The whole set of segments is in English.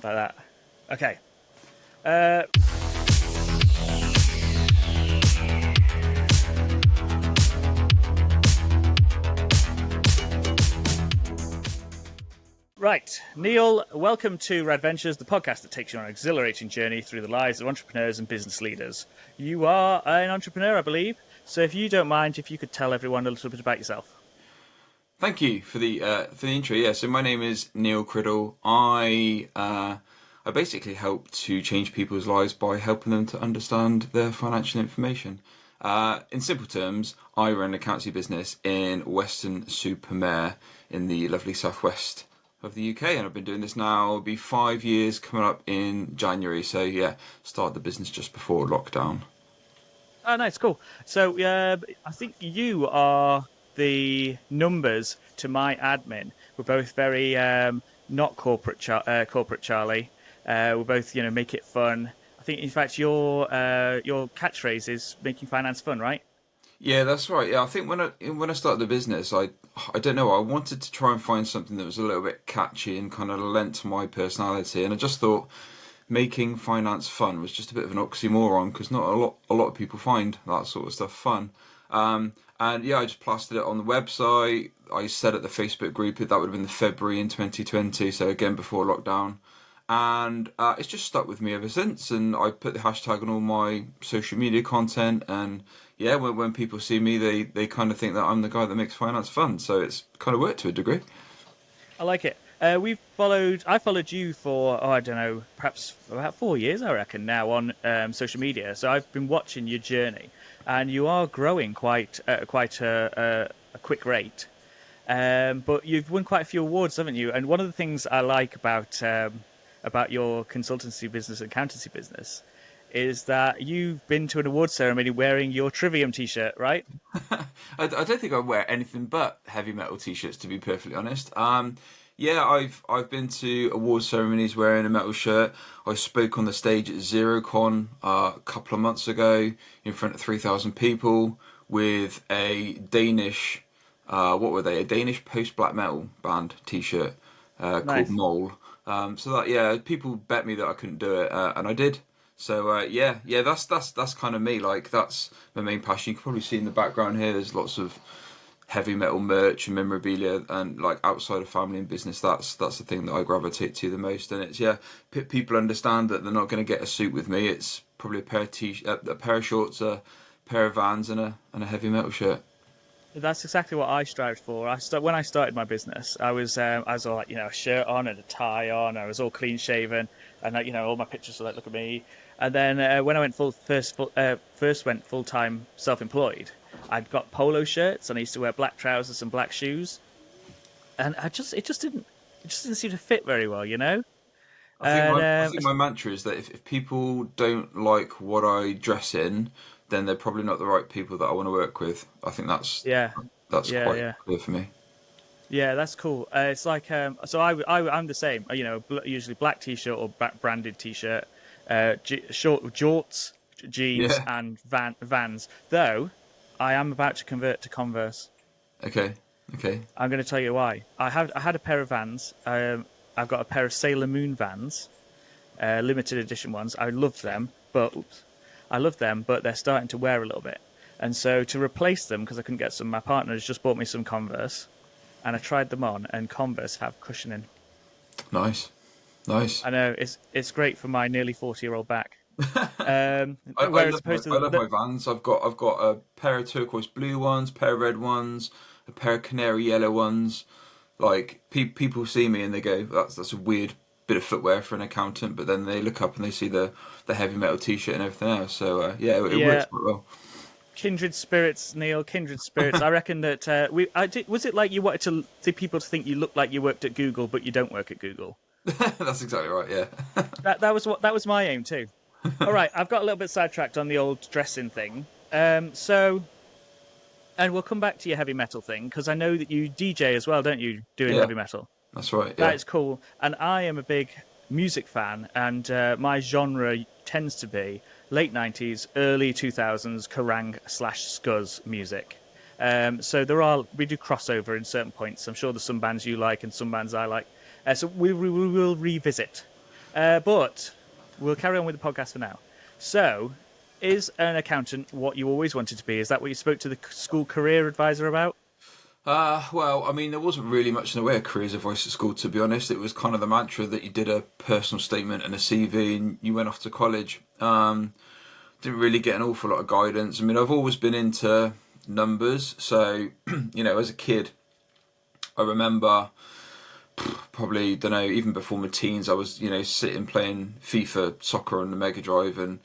like that. Okay. Uh, right, Neil, welcome to Rad-Ventures, the podcast that takes you on an exhilarating journey through the lives of entrepreneurs and business leaders. You are an entrepreneur, I believe. So if you don't mind, if you could tell everyone a little bit about yourself. Thank you for the intro. Yeah, so my name is Neil Criddle. I basically help to change people's lives by helping them to understand their financial information. In simple terms, I run an accountancy business in Weston-super-Mare in the lovely southwest of the UK, and I've been doing this now. It'll be 5 years coming up in January. So yeah, started the business just before lockdown. Oh, nice, cool. So I think you are the numbers to my admin. We're both very not corporate Charlie. We're both, make it fun. I think, in fact, your catchphrase is making finance fun, right? Yeah, that's right. Yeah, I think when I started the business, I don't know, I wanted to try and find something that was a little bit catchy and kind of lent to my personality, and I just thought making finance fun was just a bit of an oxymoron because not a lot of people find that sort of stuff fun. And yeah, I just plastered it on the website. I said at the Facebook group that would have been the February in 2020, so again before lockdown, and it's just stuck with me ever since. And I put the hashtag on all my social media content, and yeah, when people see me, they kind of think that I'm the guy that makes finance fun. So it's kind of worked to a degree. I like it. I followed you for, I don't know, perhaps about 4 years, I reckon, now on social media. So I've been watching your journey, and you are growing quite a quick rate. But you've won quite a few awards, haven't you? And one of the things I like about your consultancy business, accountancy business, is that you've been to an award ceremony wearing your Trivium t-shirt, right? I don't think I wear anything but heavy metal t-shirts, to be perfectly honest. Yeah, I've been to award ceremonies wearing a metal shirt. I spoke on the stage at ZeroCon a couple of months ago in front of 3,000 people with a Danish, what were they? A Danish post-black metal band t-shirt called Nice. Mole. So that, yeah, people bet me that I couldn't do it, and I did. So yeah, that's kind of me. Like, that's my main passion. You can probably see in the background here. There's lots of heavy metal merch and memorabilia, and like outside of family and business, that's the thing that I gravitate to the most. And it's, yeah, people understand that they're not going to get a suit with me. It's probably a pair of shorts, a pair of Vans, and a heavy metal shirt. That's exactly what I strived for. When I started my business, I was all like, a shirt on and a tie on. I was all clean shaven, and like, all my pictures were like, look at me. And then when I went first went full time self employed, I'd got polo shirts and I used to wear black trousers and black shoes, and it just didn't seem to fit very well, you know. And I think my mantra is that if people don't like what I dress in, then they're probably not the right people that I want to work with. I think yeah, that's yeah, quite yeah. clear for me. Yeah, that's cool. It's like I'm the same. Usually black t-shirt or branded t-shirt, short jorts, jeans, Yeah. and Vans. Though I am about to convert to Converse. Okay. Okay. I'm going to tell you why. I had a pair of Vans. I've got a pair of Sailor Moon Vans, limited edition ones. I love them, but they're starting to wear a little bit. And so to replace them, because I couldn't get some, my partner has just bought me some Converse, and I tried them on, and Converse have cushioning. Nice. Nice. I know it's great for my nearly 40-year-old back. I Whereas love opposed I to love my Vans. I've got a pair of turquoise blue ones, pair of red ones, a pair of canary yellow ones. Like, people see me and they go, that's a weird bit of footwear for an accountant, but then they look up and they see the heavy metal t-shirt and everything else. So yeah, it works yeah, quite well. kindred spirits, Neil. Kindred spirits. I reckon that we. I did. Was it like you wanted people to think you looked like you worked at Google, but you don't work at Google? That's exactly right. Yeah. That was my aim too. All right, I've got a little bit sidetracked on the old dressing thing. So, and we'll come back to your heavy metal thing because I know that you DJ as well, don't you? Doing Yeah. heavy metal. That's right. That Yeah. is cool. And I am a big music fan, and my genre tends to be late 90s, early 2000s Kerrang slash Scuzz music. So we do crossover in certain points. I'm sure there's some bands you like and some bands I like. So we will revisit. But we'll carry on with the podcast for now. So, is an accountant what you always wanted to be? Is that what you spoke to the school career advisor about? Well, I mean, there wasn't really much in the way of careers advice at school, to be honest. It was kind of the mantra that you did a personal statement and a CV and you went off to college. Didn't really get an awful lot of guidance. I mean, I've always been into numbers. So, as a kid, I remember probably, don't know, even before my teens, I was, sitting playing FIFA soccer on the Mega Drive, and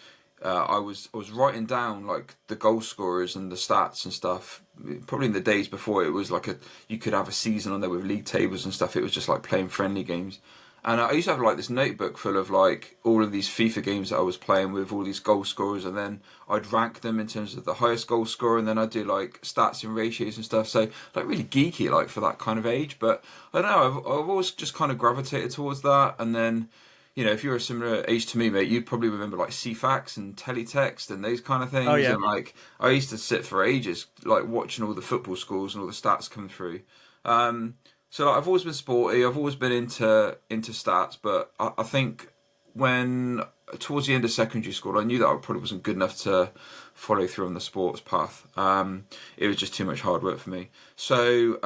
I was writing down like the goal scorers and the stats and stuff. Probably in the days before it was like you could have a season on there with league tables and stuff. It was just like playing friendly games. And I used to have like this notebook full of like all of these FIFA games that I was playing with, all these goal scorers, and then I'd rank them in terms of the highest goal scorer, and then I'd do like stats and ratios and stuff. So like really geeky like for that kind of age. But I don't know, I've always just kind of gravitated towards that. And then if you're a similar age to me, mate, you'd probably remember like CFAX and teletext and those kind of Oh things. yeah. And like I used to sit for ages like watching all the football scores and all the stats come through. So like, I've always been sporty. I've always been into stats, but I think when towards the end of secondary school, I knew that I probably wasn't good enough to follow through on the sports path. It was just too much hard work for me. So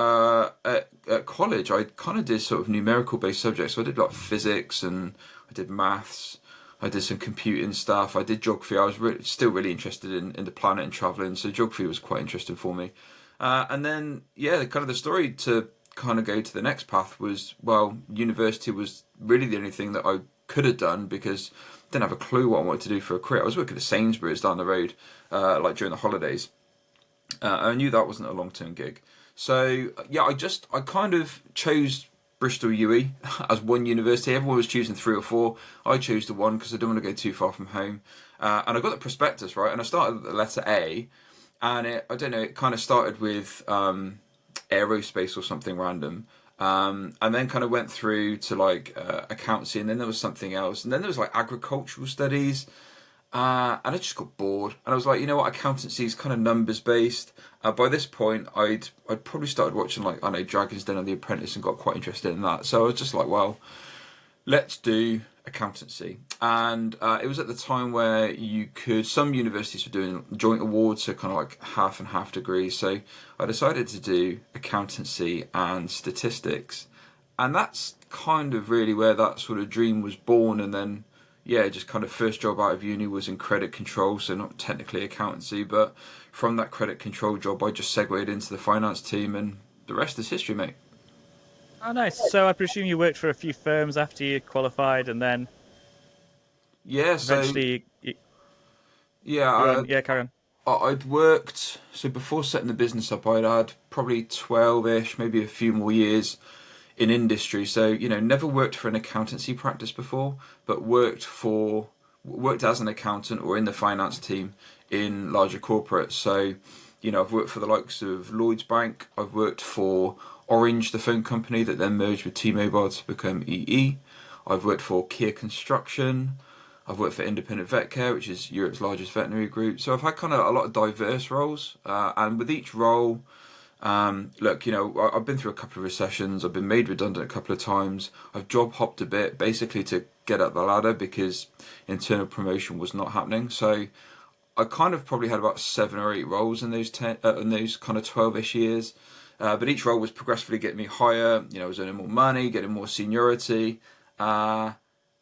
at college, I kind of did sort of numerical based subjects. So I did like physics and I did maths. I did some computing stuff. I did geography. I was still really interested in the planet and travelling. So geography was quite interesting for me. And then, yeah, kind of the story to kind of go to the next path was, well, university was really the only thing that I could have done because I didn't have a clue what I wanted to do for a career. I was working at Sainsbury's down the road, like during the holidays. I knew that wasn't a long-term gig. So, yeah, I kind of chose Bristol UE as one university. Everyone was choosing three or four. I chose the one because I didn't want to go too far from home. And I got the prospectus, right? And I started at the letter A. And I don't know, it kind of started with aerospace or something random. And then kind of went through to like accountancy, and then there was something else. And then there was like agricultural studies. And I just got bored, and I was like, you know what, accountancy is kind of numbers based. By this point, I'd probably started watching like I know Dragon's Den and The Apprentice, and got quite interested in that. So I was just like, well, let's do accountancy. And it was at the time where some universities were doing joint awards, so kind of like half and half degrees. So I decided to do accountancy and statistics, and that's kind of really where that sort of dream was born. And then yeah, just kind of first job out of uni was in credit control, so not technically accountancy, but from that credit control job, I just segued into the finance team, and the rest is history, mate. Oh, nice. So I presume you worked for a few firms after you qualified, and then Yeah, so eventually yeah, you're on. Yeah, carry on. I'd worked, so before setting the business up, I'd had probably 12-ish, maybe a few more years in industry. So, never worked for an accountancy practice before, but worked as an accountant or in the finance team in larger corporates. So, I've worked for the likes of Lloyds Bank. I've worked for Orange, the phone company that then merged with T-Mobile to become EE. I've worked for Kia Construction. I've worked for Independent Vet Care, which is Europe's largest veterinary group. So I've had kind of a lot of diverse roles, and with each role, look, I've been through a couple of recessions. I've been made redundant a couple of times. I've job hopped a bit, basically to get up the ladder because internal promotion was not happening. So I kind of probably had about 7 or 8 roles in those kind of 12-ish years. But each role was progressively getting me higher. I was earning more money, getting more seniority,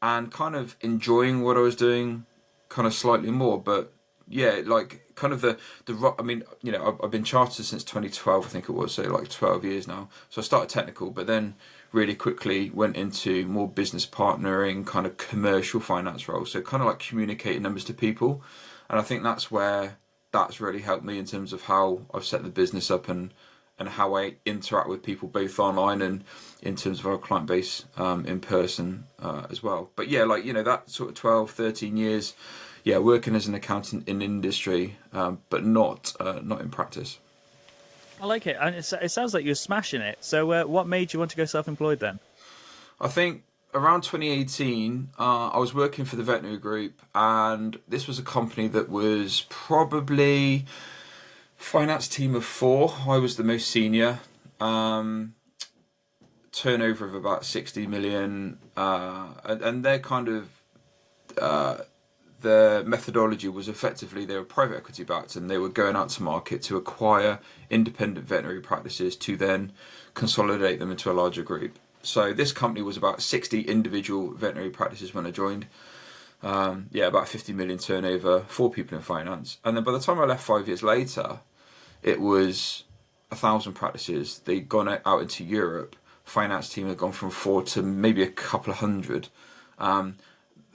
and kind of enjoying what I was doing, kind of slightly more. But yeah, like kind of I mean, I've been chartered since 2012, I think it was, so like 12 years now. So I started technical, but then really quickly went into more business partnering, kind of commercial finance roles. So kind of like communicating numbers to people, and I think that's where that's really helped me in terms of how I've set the business up and how I interact with people both online and in terms of our client base in person as well. But yeah, like, that sort of 12, 13 years, yeah, working as an accountant in industry, but not in practice. I like it, and it sounds like you're smashing it. So, what made you want to go self-employed then? I think around 2018, I was working for the veterinary group, and this was a company that was probably finance team of 4. I was the most senior. turnover of about 60 million, and they're kind of their methodology was effectively they were private equity backed and they were going out to market to acquire independent veterinary practices to then consolidate them into a larger group. So this company was about 60 individual veterinary practices when I joined. About 50 million turnover, 4 people in finance. And then by the time I left 5 years later, it was 1,000 practices. They'd gone out into Europe. Finance team had gone from 4 to maybe a couple of hundred.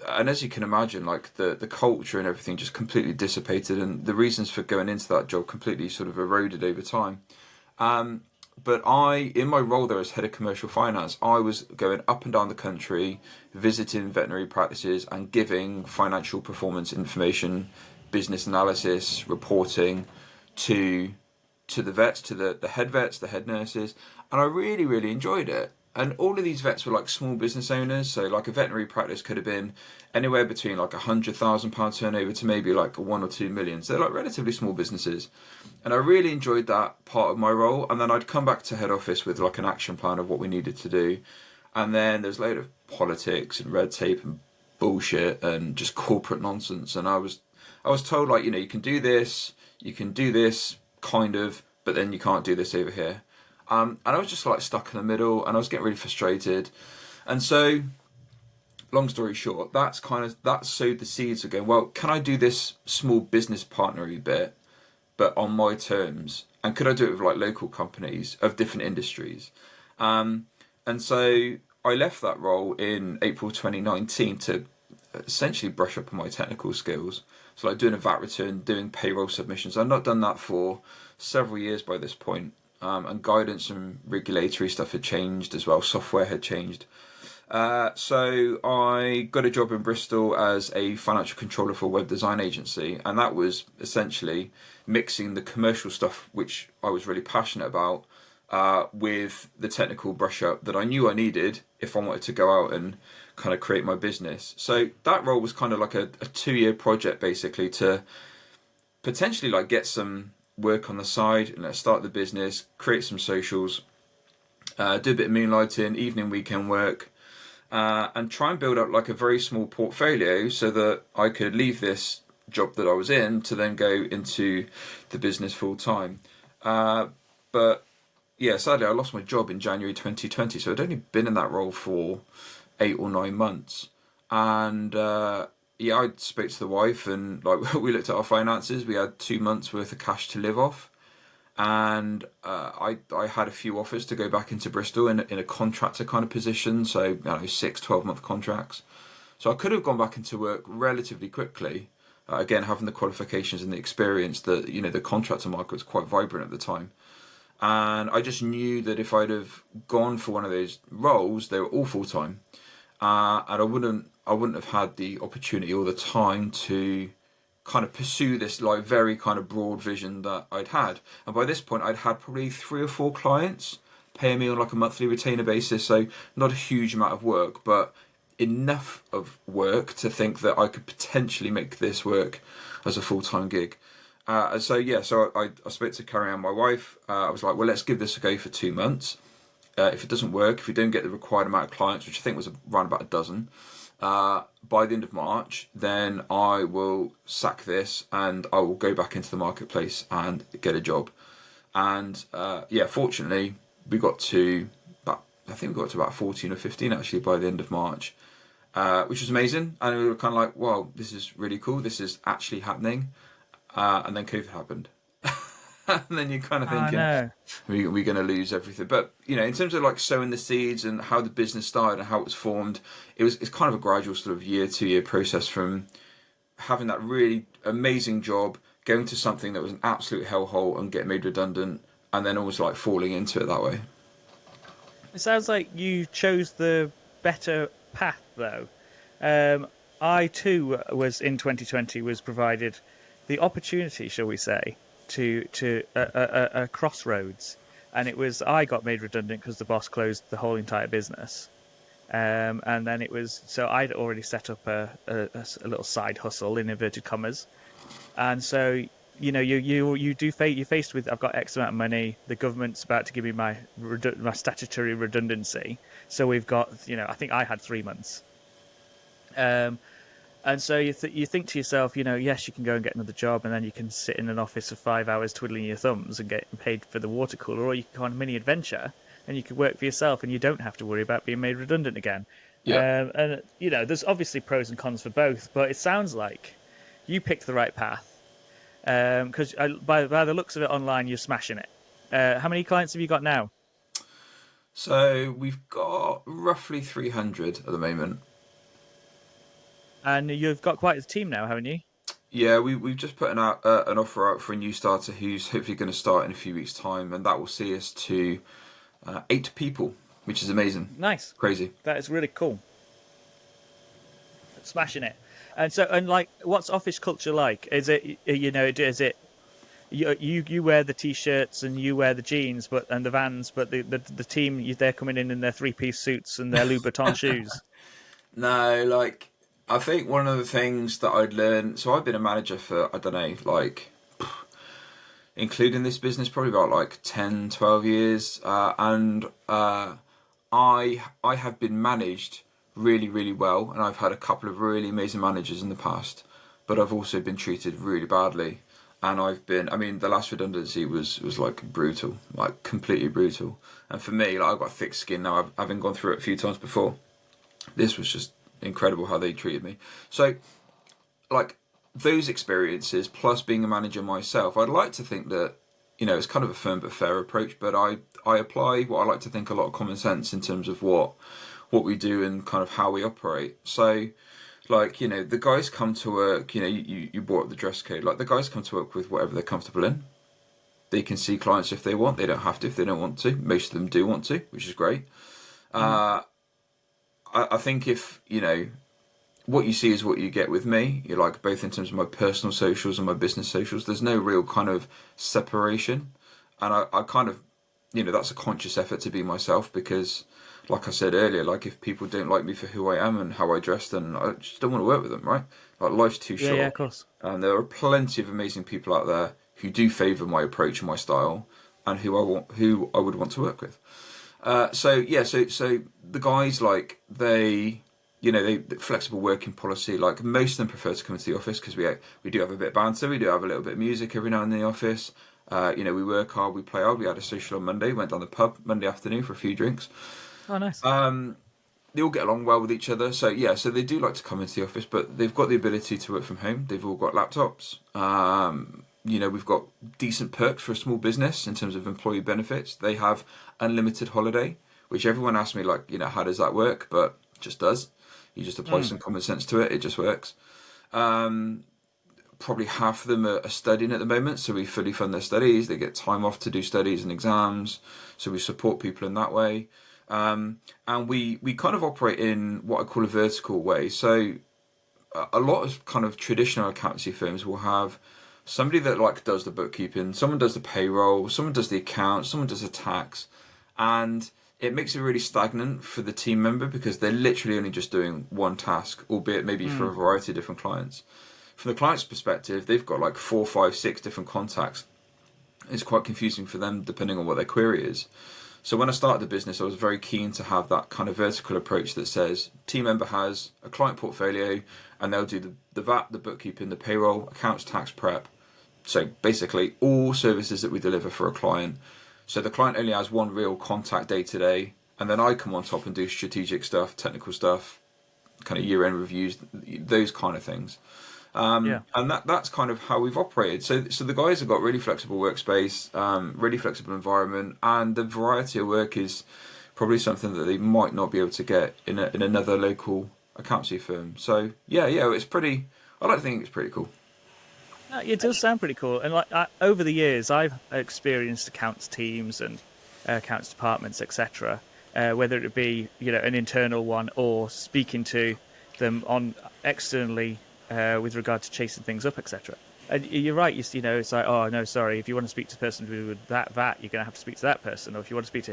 And as you can imagine, like the culture and everything just completely dissipated, and the reasons for going into that job completely sort of eroded over time. But in my role there as head of commercial finance, I was going up and down the country, visiting veterinary practices and giving financial performance information, business analysis, reporting to the vets, to the head vets, the head nurses, and I really, really enjoyed it. And all of these vets were like small business owners, so like a veterinary practice could have been anywhere between like £100,000 turnover to maybe like 1 or 2 million. So they're like relatively small businesses, and I really enjoyed that part of my role. And then I'd come back to head office with like an action plan of what we needed to do, and then there's a load of politics and red tape and bullshit and just corporate nonsense. And I was told like, you can do this kind of, but then you can't do this over here. And I was just like stuck in the middle, and I was getting really frustrated. And so, long story short, that sowed the seeds of going, well, can I do this small business partnery bit, but on my terms? And could I do it with like local companies of different industries? And so I left that role in April 2019 to essentially brush up on my technical skills. So like doing a VAT return, doing payroll submissions. I've not done that for several years by this point. And guidance and regulatory stuff had changed as well. Software had changed. So I got a job in Bristol as a financial controller for a web design agency. And that was essentially mixing the commercial stuff, which I was really passionate about, with the technical brush up that I knew I needed if I wanted to go out and kind of create my business. So that role was kind of like a 2-year project, basically, to potentially like get some work on the side and start the business, create some socials, do a bit of moonlighting, evening, weekend work, and try and build up like a very small portfolio so that I could leave this job that I was in to then go into the business full time. But yeah, sadly I lost my job in January 2020, so I'd only been in that role for 8 or 9 months. And I spoke to the wife, and like we looked at our finances. We had 2 months worth of cash to live off, and I had a few offers to go back into Bristol in a contractor kind of position, so 6-12 month contracts. So I could have gone back into work relatively quickly. Again, having the qualifications and the experience that the contractor market was quite vibrant at the time, and I just knew that if I'd have gone for one of those roles, they were all full time, and I wouldn't have had the opportunity or the time to kind of pursue this like very kind of broad vision that I'd had. And by this point, I'd had probably 3 or 4 clients paying me on like a monthly retainer basis. So not a huge amount of work, but enough of work to think that I could potentially make this work as a full-time gig. So I spoke to Carrie Ann, my wife. I was like, well, let's give this a go for 2 months. If it doesn't work, if we don't get the required amount of clients, which I think was around about a dozen, by the end of March, then I will sack this and I will go back into the marketplace and get a job. And fortunately, we got to about 14 or 15 actually by the end of March, which was amazing. And we were kind of like, wow, this is really cool. This is actually happening. And then COVID happened. And then you're kind of I thinking, know. we're going to lose everything. But in terms of like sowing the seeds and how the business started and how it was formed, it's kind of a gradual sort of 2 year process from having that really amazing job, going to something that was an absolute hellhole and getting made redundant, and then almost like falling into it that way. It sounds like you chose the better path, though. I too was in 2020 was provided the opportunity, shall we say, to a crossroads, and it was I got made redundant because the boss closed the whole entire business, and then it was so I'd already set up a little side hustle in inverted commas, and so you're faced with, I've got X amount of money. The government's about to give me my statutory redundancy. So we've got, I think I had 3 months. Um, and so you think to yourself, yes, you can go and get another job, and then you can sit in an office for 5 hours twiddling your thumbs and get paid for the water cooler, or you can go on a mini adventure and you can work for yourself, and you don't have to worry about being made redundant again. Yeah. And there's obviously pros and cons for both, but it sounds like you picked the right path. Because by the looks of it online, you're smashing it. How many clients have you got now? So we've got roughly 300 at the moment. And you've got quite a team now, haven't you? Yeah, we've just put an offer out for a new starter who's hopefully going to start in a few weeks' time, and that will see us to 8 people, which is amazing. Nice. Crazy. That is really cool. Smashing it. And like, what's office culture like? Is it is it you wear the t-shirts and you wear the jeans, and the Vans, but the team they're coming in their three-piece suits and their Louboutin shoes. No, like, I think one of the things that I'd learned. So I've been a manager for, I don't know, like, including this business, probably about like 10, 12 years. And I have been managed really, really well. And I've had a couple of really amazing managers in the past. But I've also been treated really badly. And I mean, the last redundancy was like brutal, like completely brutal. And for me, like, I've got thick skin now, having gone through it a few times before. This was just incredible how they treated me. So, like, those experiences plus being a manager myself, I'd like to think that, it's kind of a firm but fair approach, but I apply what I like to think a lot of common sense in terms of what we do and kind of how we operate. So, like, the guys come to work, you brought up the dress code, like, the guys come to work with whatever they're comfortable in. They can see clients if they want, they don't have to if they don't want to. Most of them do want to, which is great. I think if, what you see is what you get with me. You're like, both in terms of my personal socials and my business socials, there's no real kind of separation. And I kind of, that's a conscious effort to be myself because, like I said earlier, like, if people don't like me for who I am and how I dress, then I just don't want to work with them, right? Like, life's too Yeah, yeah, short. of course. And there are plenty of amazing people out there who do favour my approach and my style and who I would want to work with. So the guys, like, they flexible working policy. Like, most of them prefer to come into the office because we do have a bit of banter, we do have a little bit of music every now and then in the office. We work hard, we play hard. We had a social on Monday, went down the pub Monday afternoon for a few drinks. Oh, nice. They all get along well with each other. So they do like to come into the office, but they've got the ability to work from home. They've all got laptops. We've got decent perks for a small business in terms of employee benefits. They have unlimited holiday, which everyone asks me, like, how does that work? But it just does. You just apply some common sense to it. It just works. Probably half of them are studying at the moment, so we fully fund their studies. They get time off to do studies and exams, so we support people in that way. And we kind of operate in what I call a vertical way. So a lot of kind of traditional accountancy firms will have somebody that, like, does the bookkeeping, someone does the payroll, someone does the accounts, someone does the tax, and it makes it really stagnant for the team member because they're literally only just doing one task, albeit maybe for a variety of different clients. From the client's perspective, they've got like 4, 5, 6 different contacts. It's quite confusing for them depending on what their query is. So when I started the business, I was very keen to have that kind of vertical approach that says team member has a client portfolio and they'll do the VAT, the bookkeeping, the payroll, accounts, tax prep. So basically all services that we deliver for a client. So the client only has one real contact day to day, and then I come on top and do strategic stuff, technical stuff, kind of year-end reviews, those kind of things. Yeah. And that's kind of how we've operated. So the guys have got really flexible workspace, really flexible environment, and the variety of work is probably something that they might not be able to get in another local accountancy firm. So it's pretty. I like to think it's pretty cool. No, it does sound pretty cool. And like, over the years, I've experienced accounts teams and accounts departments, etc. Whether it be an internal one or speaking to them on externally with regard to chasing things up, etc. And you're right. It's like, oh no, sorry. If you want to speak to the person with that VAT, you're going to have to speak to that person. Or if you want to speak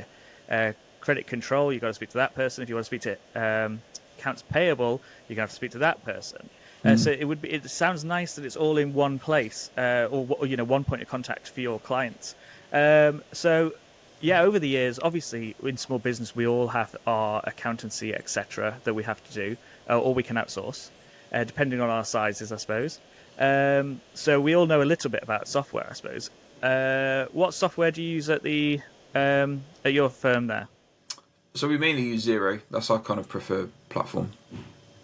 to credit control, you've got to speak to that person. If you want to speak to accounts payable, you're going to have to speak to that person. So it would be. It sounds nice that it's all in one place, or one point of contact for your clients. So yeah, over the years, obviously in small business, we all have our accountancy, etc., that we have to do, or we can outsource, depending on our sizes, I suppose. So we all know a little bit about software, I suppose. What software do you use at your firm there? So we mainly use Zero. That's our kind of preferred platform.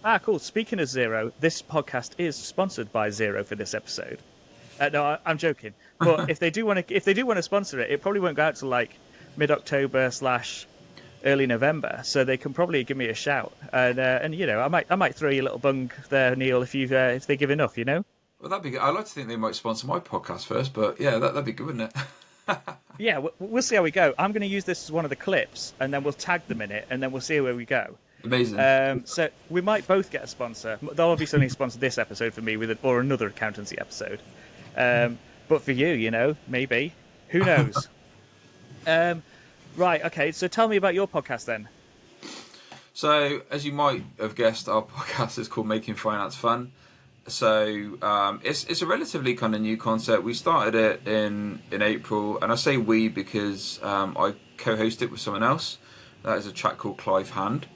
Ah, cool. Speaking of Zero, this podcast is sponsored by Zero for this episode. No, I'm joking. But if they do want to sponsor it, it probably won't go out till like mid-October slash early November. So they can probably give me a shout, and I might throw you a little bung there, Neil, if they give enough, Well, that'd be good. I'd like to think they might sponsor my podcast first, but yeah, that'd be good, wouldn't it? Yeah, we'll see how we go. I'm going to use this as one of the clips, and then we'll tag them in it, and then we'll see where we go. Amazing. So we might both get a sponsor. They'll obviously only sponsor this episode for me or another accountancy episode. But for you, maybe. Who knows? Right, okay. So tell me about your podcast then. So, as you might have guessed, our podcast is called Making Finance Fun. So, it's a relatively kind of new concept. We started it in April, and I say we because I co-host it with someone else. That is a chap called Clive Hand.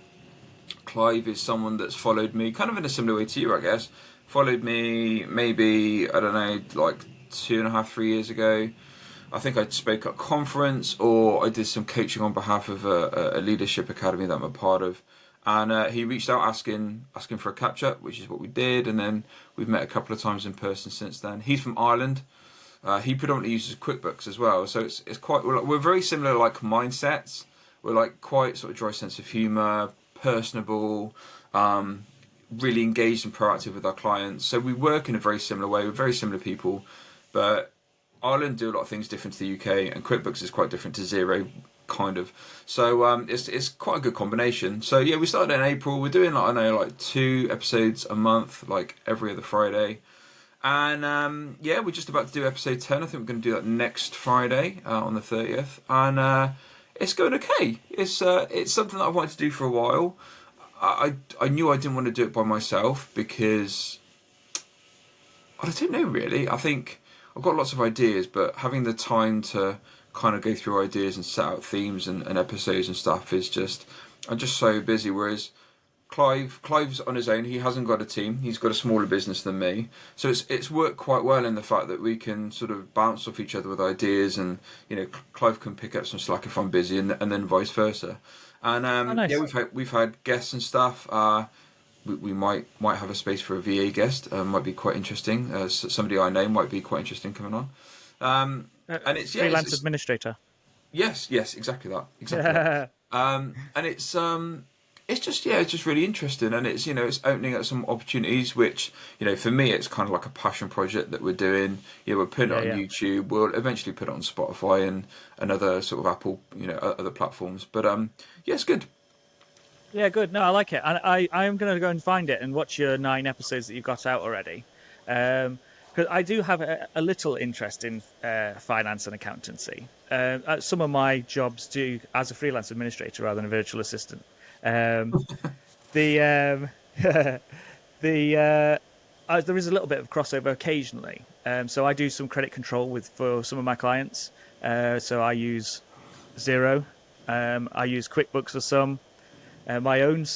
Clive is someone that's followed me, kind of in a similar way to you, I guess. Followed me maybe, I don't know, like 2.5, 3 years ago. I think I spoke at a conference, or I did some coaching on behalf of a leadership academy that I'm a part of. And he reached out asking for a catch up, which is what we did. And then we've met a couple of times in person since then. He's from Ireland. He predominantly uses QuickBooks as well. So it's quite, we're very similar like mindsets. We're like quite sort of dry sense of humour, personable, really engaged and proactive with our clients. So we work in a very similar way. We're very similar people, but Ireland do a lot of things different to the UK, and QuickBooks is quite different to Xero, kind of. So it's quite a good combination. So yeah, we started in April. We're doing like 2 episodes a month, like every other Friday. And yeah, we're just about to do episode 10. I think we're going to do that next Friday on the 30th. And it's going okay. It's something that I've wanted to do for a while. I knew I didn't want to do it by myself because I don't know really. I think I've got lots of ideas, but having the time to kind of go through ideas and set out themes and episodes and stuff is just, I'm just so busy. Whereas Clive's on his own. He hasn't got a team. He's got a smaller business than me. So it's worked quite well in the fact that we can sort of bounce off each other with ideas, and Clive can pick up some slack if I'm busy, and then vice versa. And nice. yeah, we've had guests and stuff. We might have a space for a VA guest. Might be quite interesting. Somebody I know might be quite interesting coming on. And it's freelance administrator. Yes, exactly that. And it's just really interesting, and it's it's opening up some opportunities, which for me it's kind of like a passion project that we're doing. We're putting it on YouTube. We'll eventually put it on Spotify and other sort of Apple other platforms. But yeah, it's good. Yeah, good. No, I like it. And I am going to go and find it and watch your 9 episodes that you've got out already. Because I do have a little interest in finance and accountancy. Some of my jobs do as a freelance administrator rather than a virtual assistant. There is a little bit of crossover occasionally. So I do some credit control for some of my clients. So I use Xero. I use QuickBooks for some. My own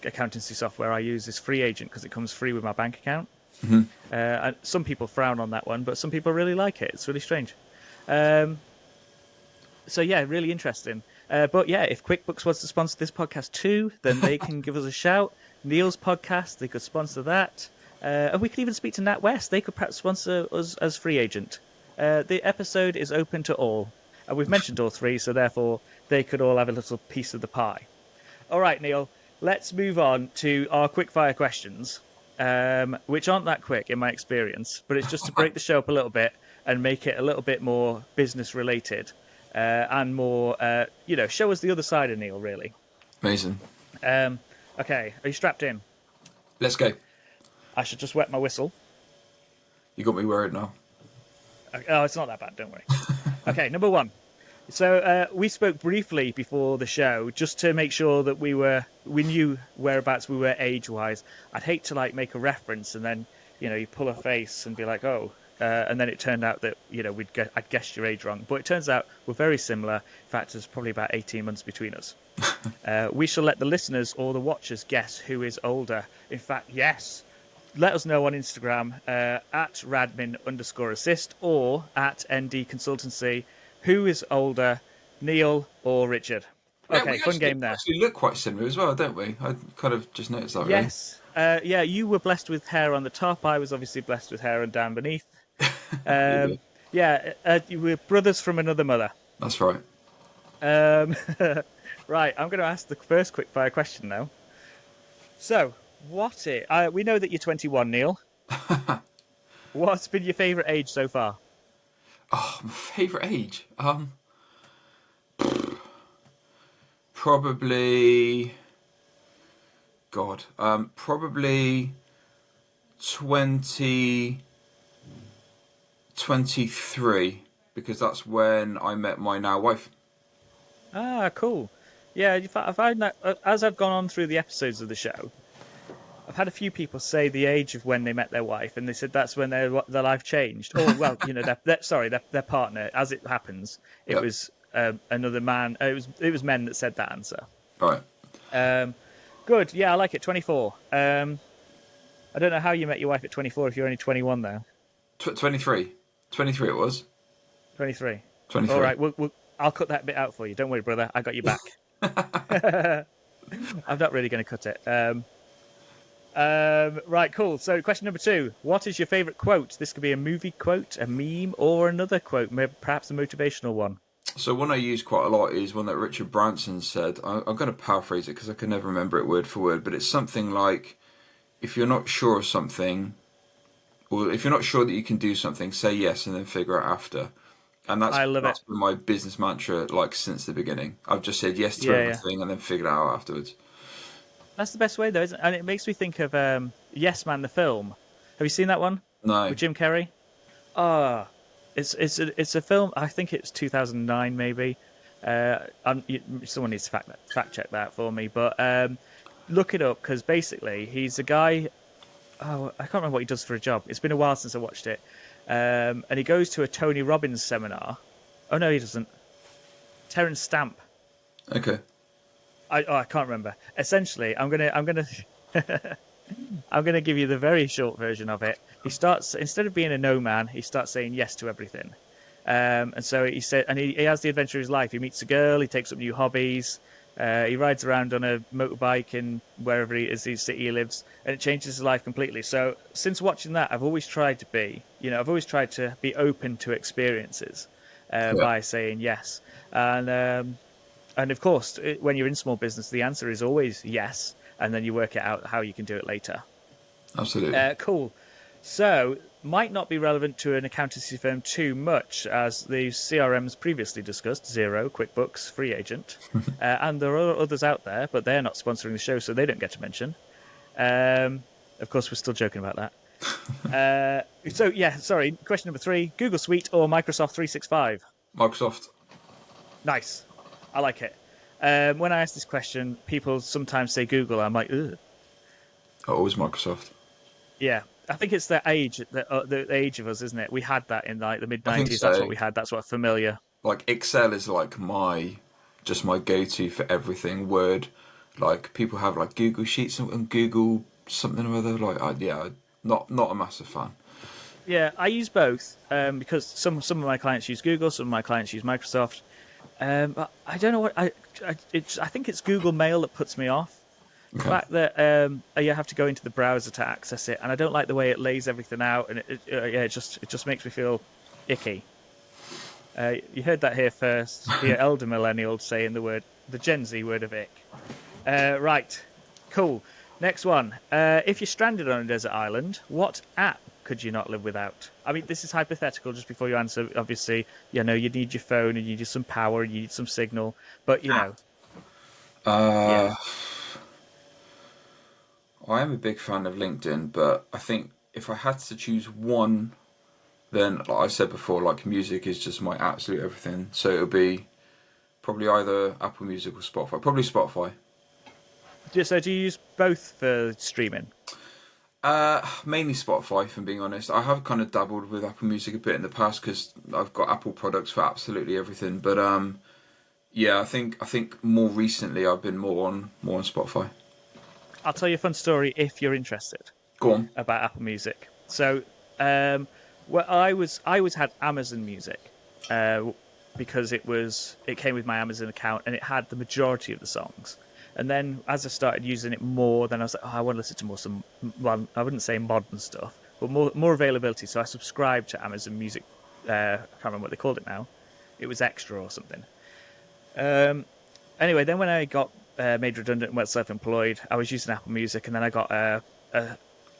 accountancy software I use is Free Agent because it comes free with my bank account. Mm-hmm. And some people frown on that one, but some people really like it. It's really strange. So yeah, really interesting. But yeah, if QuickBooks wants to sponsor this podcast too, then they can give us a shout. Neil's podcast, they could sponsor that. And we could even speak to NatWest. They could perhaps sponsor us as Free Agent. The episode is open to all. And we've mentioned all 3, so therefore they could all have a little piece of the pie. All right, Neil, let's move on to our quickfire questions, which aren't that quick in my experience, but it's just to break the show up a little bit and make it a little bit more business related and more, show us the other side of Neil, really. Amazing. Okay, are you strapped in? Let's go. I should just wet my whistle. You got me worried now. Oh, it's not that bad, don't worry. Okay, number 1. So we spoke briefly before the show just to make sure that we knew whereabouts we were age wise. I'd hate to like make a reference and then you pull a face and be like, oh, and then it turned out that I'd guessed your age wrong. But it turns out we're very similar. In fact, there's probably about 18 months between us. We shall let the listeners or the watchers guess who is older. In fact, yes. Let us know on Instagram at radmin_assist or at ND Consultancy who is older, Neil or Richard. Yeah, Okay, fun game there. actually look quite similar as well, don't we? I kind of just noticed that, really. Yes. Yeah, you were blessed with hair on the top. I was obviously blessed with hair and down beneath. Yeah, Um, yeah, you were brothers from another mother. that's right. Um, right, I'm going to ask the first quickfire question now. So, we know that you're 21, Neil. What's been your favourite age so far? Oh, my favourite age? Probably. God. Probably 2023, because that's when I met my now wife. Ah, cool. Yeah, I find that as I've gone on through the episodes of the show, I've had a few people say the age of when they met their wife, and they said that's when their life changed. Or, well, their partner. As it happens, it Yep. was another man. It was men that said that answer. Right. Um, good. Yeah, I like it. 24. I don't know how you met your wife at 24 if you're only 21 though. 23. 23 it was. 23. All 23. right. I'll cut that bit out for you. Don't worry, brother. I got you back. I'm not really going to cut it. Right, cool. So, question number 2. What is your favourite quote? This could be a movie quote, a meme, or another quote, perhaps a motivational one. So one I use quite a lot is one that Richard Branson said. I'm going to paraphrase it because I can never remember it word for word, but it's something like, if you're not sure of something, or if you're not sure that you can do something, say yes and then figure out after. And I love it. that's been my business mantra like since the beginning. I've just said yes to Yeah, yeah. everything and then figured it out afterwards. That's the best way, though, isn't it? And it makes me think of Yes Man, the film. Have you seen that one No. with Jim Carrey? Ah, it's a film. I think it's 2009, maybe. Someone needs to fact check that for me, but look it up because basically he's a guy. Oh, I can't remember what he does for a job. It's been a while since I watched it. And he goes to a Tony Robbins seminar. Oh no, he doesn't. Terence Stamp. Okay. I can't remember. Essentially, I'm gonna give you the very short version of it. He starts, instead of being a no man, he starts saying yes to everything. And so he said, and he has the adventure of his life. He meets a girl, he takes up new hobbies, he rides around on a motorbike in wherever he is, his city he lives, and it changes his life completely. So since watching that, I've always tried to be open to experiences Yeah. by saying yes. And of course, when you're in small business, the answer is always yes, and then you work it out how you can do it later. Absolutely. Cool. So, might not be relevant to an accountancy firm too much, as the CRMs previously discussed, Xero, QuickBooks, Free Agent, and there are others out there, but they're not sponsoring the show, so they don't get to mention. Of course, we're still joking about that. So, yeah, sorry. Question number 3: Google Suite or Microsoft 365? Microsoft. Nice. I like it. When I ask this question, people sometimes say Google. I'm like, ugh. Always Microsoft. Yeah, I think it's the age of us, isn't it? We had that in like the mid I think '90s. That's so. what we had. That's what familiar. Like Excel is like my go-to for everything. Word, like people have like Google Sheets and Google something or other. Not a massive fan. Yeah, I use both because some of my clients use Google, some of my clients use Microsoft. But I don't know what I think it's Google Mail that puts me off. The Okay. fact that you have to go into the browser to access it, and I don't like the way it lays everything out, and it just makes me feel icky. You heard that here first. The elder millennials saying the Gen Z word of ick. Right, cool. Next one. If you're stranded on a desert island, what app could you not live without? I mean, this is hypothetical. Just before you answer, obviously, you need your phone and you need some power and you need some signal. But yeah. Uh, I am a big fan of LinkedIn, but I think if I had to choose one, then like I said before, like music is just my absolute everything. So it'll be Probably either Apple Music or Spotify. Probably Spotify. So do you use both for streaming? Mainly Spotify, if I'm being honest. I have kind of dabbled with Apple Music a bit in the past because I've got Apple products for absolutely everything. But yeah, I think more recently I've been more on Spotify. I'll tell you a fun story if you're interested Go on. about Apple Music. So, well, I was had Amazon Music, uh, because it came with my Amazon account and it had the majority of the songs. And then as I started using it more, then I was like, oh, I want to listen to more some. Well, I wouldn't say modern stuff, but more availability. So I subscribed to Amazon Music. I can't remember what they called it now. It was Extra or something. Um, anyway, then when I got made redundant and went self-employed, I was using Apple Music, and then I got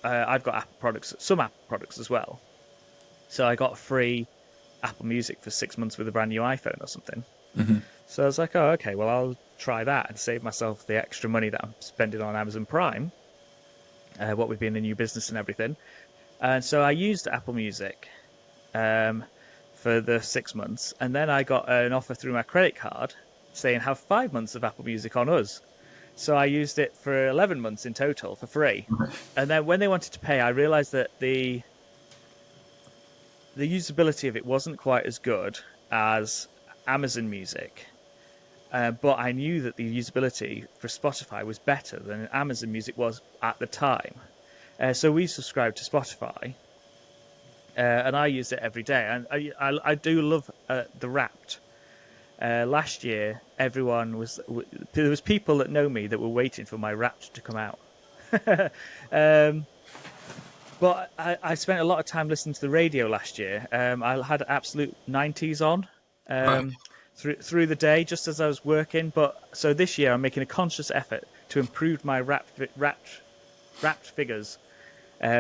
I've got Apple products, some Apple products as well. So I got free Apple Music for 6 months with a brand new iPhone or something. So I was like, oh, okay, well, I'll try that and save myself the extra money that I'm spending on Amazon Prime, what with being a new business and everything. And so I used Apple Music um, for the 6 months, and then I got an offer through my credit card saying have 5 months of Apple Music on us. So I used it for 11 months in total for free. And then when they wanted to pay, I realized that the usability of it wasn't quite as good as Amazon Music. But I knew that the usability for Spotify was better than Amazon Music was at the time. So we subscribed to Spotify, and I use it every day. And I do love the Wrapped. Last year, there was people that know me that were waiting for my Wrapped to come out. um, but I spent a lot of time listening to the radio last year. I had absolute 90s on. Right. Um, through the day just as I was working. But so this year I'm making a conscious effort to improve my wrapped figures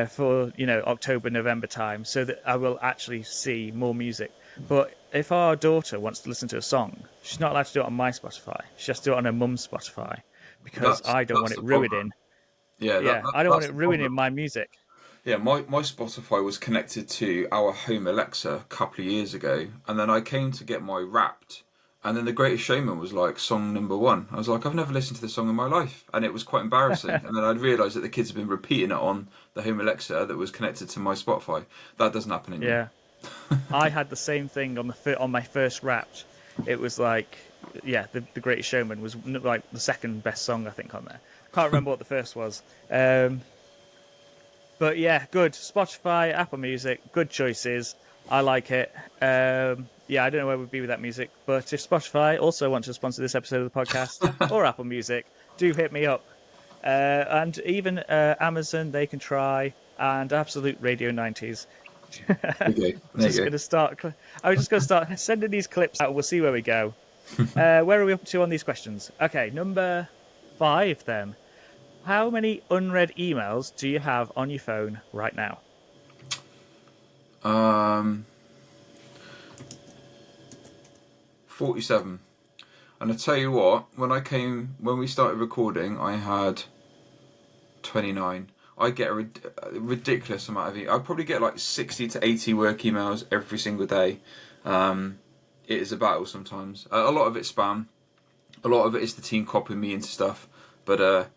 for October November time, so that I will actually see more music. But if our daughter wants to listen to a song, she's not allowed to do it on my Spotify. She has to do it on her mum's Spotify because That's I don't want that's it the problem. ruining. Yeah, Yeah, I don't want that's it the problem. ruining my music. Yeah, my Spotify was connected to our home Alexa a couple of years ago, and then I came to get my Wrapped, and then The Greatest Showman was like song number one. I was like, I've never listened to this song in my life, and it was quite embarrassing. And then I'd realised that the kids had been repeating it on the home Alexa that was connected to my Spotify. That doesn't happen anymore. Yeah, I had the same thing on my first Wrapped. It was like, yeah, the Greatest Showman was like the second best song I think on there. Can't remember what the first was. But yeah, good. Spotify, Apple Music, good choices. I like it. Yeah, I don't know where we'd be with that music, but if Spotify also want to sponsor this episode of the podcast or Apple Music, do hit me up. And even Amazon, they can try, and Absolute Radio 90s. There you go. There Just you going to start. I was just going to start sending these clips out. We'll see where we go. Where are we up to on these questions? Okay, number 5 then. How many unread emails do you have on your phone right now? go. 47. And I tell you what, when we started recording, I had 29. I get a ridiculous amount of emails. I probably get like 60 to 80 work emails every single day. It is a battle sometimes. A lot of it's spam. A lot of it is the team copying me into stuff. But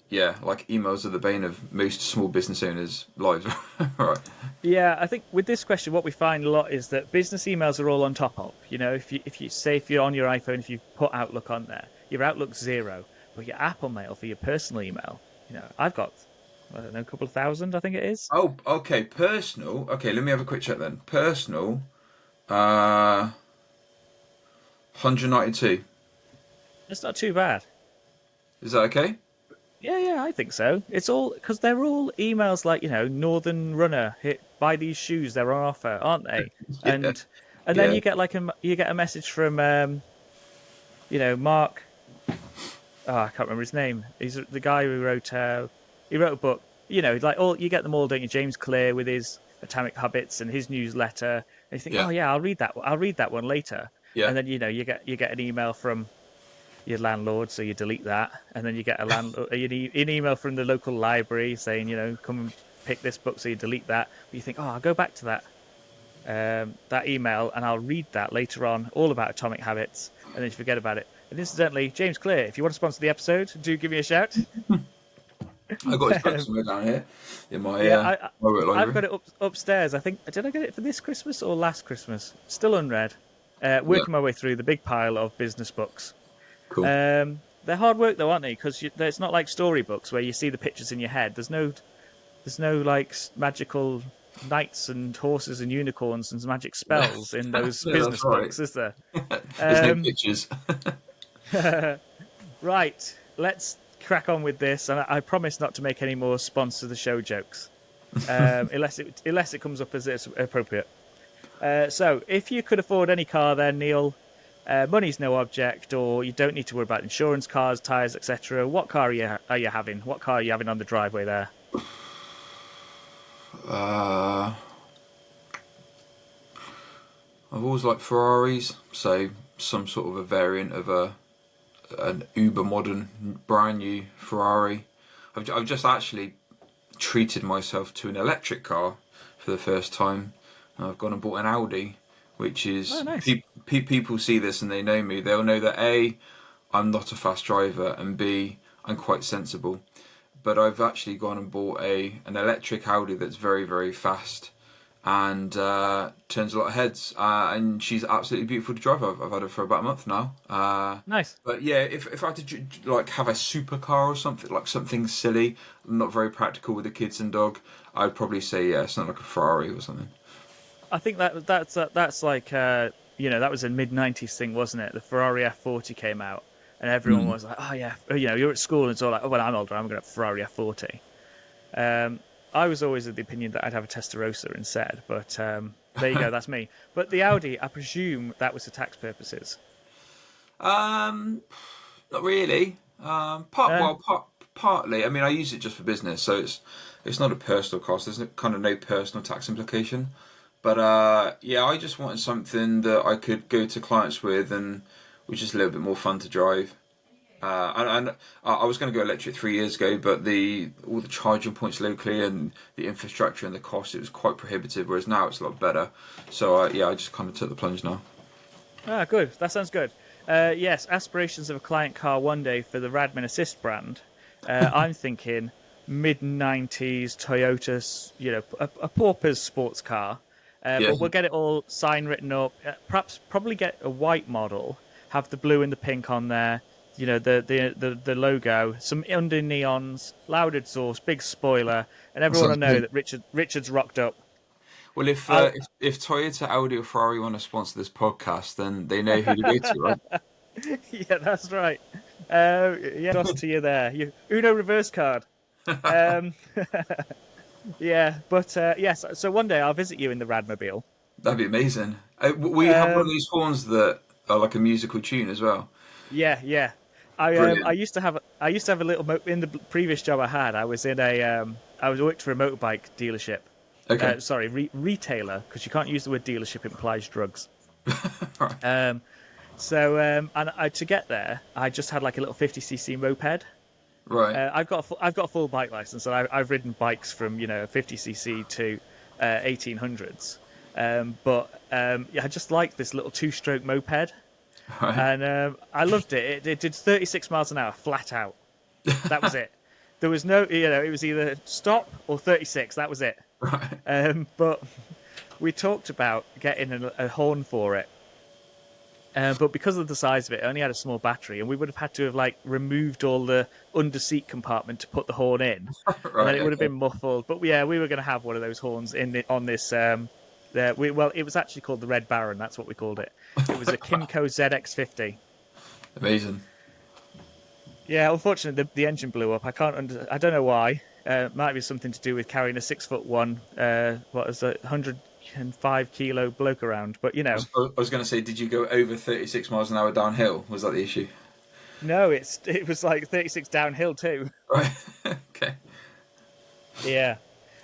yeah, like emails are the bane of most small business owners' lives. Right. Yeah, I think with this question, what we find a lot is that business emails are all on top of. If you're on your iPhone, if you put Outlook on there, your Outlook's 0, but your Apple Mail for your personal email, I've got, I don't know, a couple of thousand, I think it is. Oh, okay. Personal. Okay, let me have a quick check then. Personal. 192. It's not too bad. Is that okay? Yeah, I think so. It's all because they're all emails like, Northern Runner hit buy these shoes, they're on offer, aren't they? Yeah. And then Yeah. you get a message from Mark. Oh, I can't remember his name. He's the guy who wrote he wrote a book. Like all you get them all, don't you? James Clear with his Atomic Habits and his newsletter. And you think, Yeah. oh yeah, I'll read that. I'll read that one later. Yeah. And then you get an email from your landlord, so you delete that, and then you get an email from the local library saying, come and pick this book, so you delete that. But you think, oh, I'll go back to that email and I'll read that later on, all about Atomic Habits. and then you forget about it. And incidentally, James Clear, if you want to sponsor the episode, do give me a shout. I got his book somewhere down here in my Yeah, my work I've library. got it upstairs. I think did I get it for this Christmas or last Christmas? Still unread. Yeah, Working my way through the big pile of business books. cool. They're hard work though, aren't they? Because it's not like storybooks where you see the pictures in your head. There's no like magical knights and horses and unicorns and magic spells in those Yeah, that's business right. books, is there? There's no Um, pictures. right, let's crack on with this, and I promise not to make any more sponsor the show jokes, unless it comes up as it's appropriate. So, if you could afford any car, then Neil, money's no object, or you don't need to worry about insurance, cars, tires, etc. What car are you having? What car are you having on the driveway there? Uh, I've always liked Ferraris, so some sort of a variant of an uber modern, brand new Ferrari. I've just actually treated myself to an electric car for the first time. I've gone and bought an Audi, which is Nice. people see this and they know me. They'll know that A, I'm not a fast driver, and B, I'm quite sensible. But I've actually gone and bought an electric Audi that's very, very fast and turns a lot of heads. And she's absolutely beautiful to drive. I've had her for about a month now. Nice. But yeah, if I had to like have a supercar or something, like something silly, not very practical with the kids and dog, I'd probably say something like a Ferrari or something. I think that's like that was a mid-90s thing, wasn't it? The Ferrari F40 came out, and everyone was like, "Oh yeah, you're at school," and it's all like, "Oh well, I'm older, I'm going to have a Ferrari F40." I was always of the opinion that I'd have a Testarossa instead, but there you go, that's me. But the Audi, I presume that was for tax purposes. Not really. Partly. I mean, I use it just for business, so it's not a personal cost. There's kind of no personal tax implication. But yeah, I just wanted something that I could go to clients with, and was just a little bit more fun to drive. And I was going to go electric 3 years ago, but all the charging points locally and the infrastructure and the cost, it was quite prohibitive. Whereas now it's a lot better. So yeah, I just kind of took the plunge now. Ah, good. That sounds good. Yes, aspirations of a client car one day for the Radman Assist brand. I'm thinking mid-90s Toyota, a pauper's sports car. Yeah, But we'll get it all sign written up. Probably get a white model, have the blue and the pink on there. The logo, some under neons, loud exhaust, big spoiler, and everyone will sounds know good. that Richard's rocked up. Well, if, I'll, if Toyota, Audi, or Ferrari want to sponsor this podcast, then they know who to go to, right? yeah, that's right. Yeah, toss to you there. Uno reverse card. Um, yeah, but yes. So one day I'll visit you in the Radmobile. That'd be amazing. We have one of Um, these horns that are like a musical tune as well. yeah, yeah. I Brilliant. used to have a little in the previous job I had. I was worked for a motorbike dealership. Okay. Sorry, retailer, because you can't use the word dealership; it implies drugs. Right. To get there, I just had like a little 50cc moped. Right. I've got a full bike license, and I've ridden bikes from 50cc to 1800s. Yeah, I just liked this little two-stroke moped, Right. and I loved it. It did 36 miles an hour flat out. That was it. There was no, it was either stop or 36. That was it. Right. But we talked about getting a horn for it. But because of the size of it, it only had a small battery, and we would have had to have like removed all the under seat compartment to put the horn in, and then Right. it would have Okay. been muffled. But yeah, we were going to have one of those horns on this. It was actually called the Red Baron. That's what we called it. It was a Kimco ZX50. Amazing. Yeah, unfortunately, the engine blew up. I I don't know why. Might be something to do with carrying a 6'1", 105 kilo bloke around. But I was going to say, did you go over 36 miles an hour downhill? Was that the issue? no, it was like 36 downhill too. Right. Okay. Yeah,